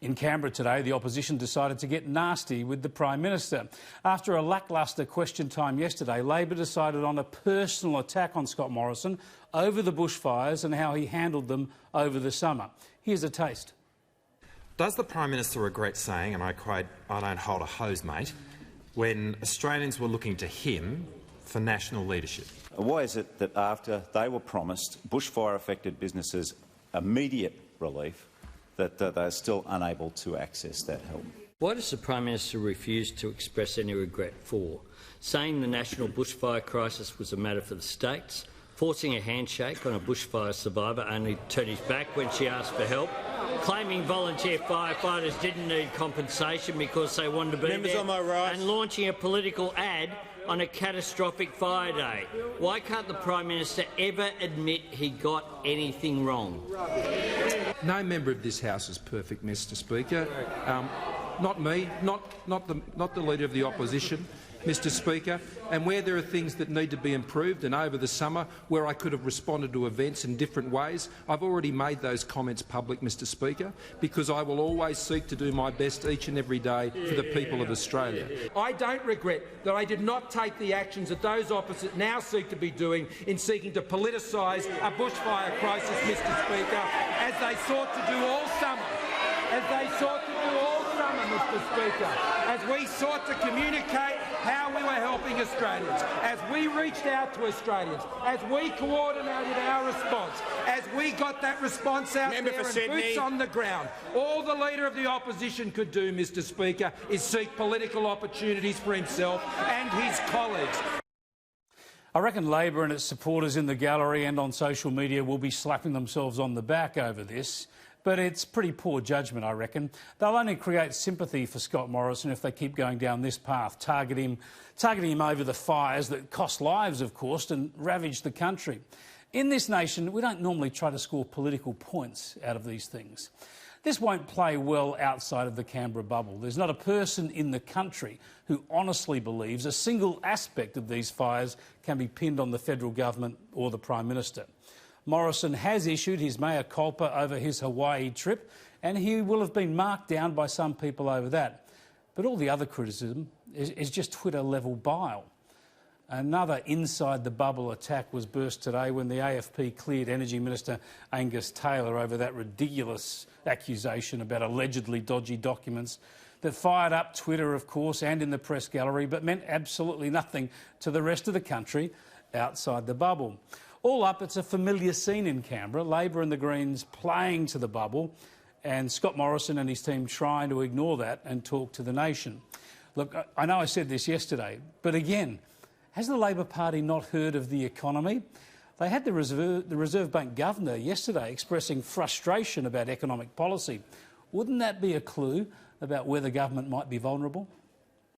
In Canberra today, the opposition decided to get nasty with the Prime Minister. After a lacklustre question time yesterday, Labor decided on a personal attack on Scott Morrison over the bushfires and how he handled them over the summer. Here's a taste. Does the Prime Minister regret saying, and I quote, "I don't hold a hose, mate," when Australians were looking to him for national leadership? Why is it that after they were promised bushfire-affected businesses immediate relief, that they're still unable to access that help? Why does the Prime Minister refuse to express any regret for saying the national bushfire crisis was a matter for the states, forcing a handshake on a bushfire survivor only to turn his back when she asked for help, claiming volunteer firefighters didn't need compensation because they wanted to be there, on my right, and launching a political ad on a catastrophic fire day? Why can't the Prime Minister ever admit he got anything wrong? No member of this House is perfect, Mr Speaker. Not me, not the Leader of the Opposition, Mr Speaker. And where there are things that need to be improved, and over the summer where I could have responded to events in different ways, I've already made those comments public, Mr Speaker, because I will always seek to do my best each and every day for the people of Australia. I don't regret that I did not take the actions that those opposite now seek to be doing in seeking to politicise a bushfire crisis, Mr Speaker, as they sought to do all summer. Mr Speaker, as we sought to communicate how we were helping Australians, as we reached out to Australians, as we coordinated our response, as we got that response out there and boots on the ground. All the Leader of the Opposition could do, Mr Speaker, is seek political opportunities for himself and his colleagues. I reckon Labor and its supporters in the gallery and on social media will be slapping themselves on the back over this. But it's pretty poor judgement, I reckon. They'll only create sympathy for Scott Morrison if they keep going down this path, targeting him over the fires that cost lives, of course, and ravage the country. In this nation, we don't normally try to score political points out of these things. This won't play well outside of the Canberra bubble. There's not a person in the country who honestly believes a single aspect of these fires can be pinned on the federal government or the Prime Minister. Morrison has issued his mea culpa over his Hawaii trip, and he will have been marked down by some people over that. But all the other criticism is just Twitter-level bile. Another inside-the-bubble attack was burst today when the AFP cleared Energy Minister Angus Taylor over that ridiculous accusation about allegedly dodgy documents that fired up Twitter, of course, and in the press gallery, but meant absolutely nothing to the rest of the country outside the bubble. All up, it's a familiar scene in Canberra, Labor and the Greens playing to the bubble and Scott Morrison and his team trying to ignore that and talk to the nation. Look, I know I said this yesterday, but again, has the Labor Party not heard of the economy? They had the Reserve Bank Governor yesterday expressing frustration about economic policy. Wouldn't that be a clue about where the government might be vulnerable?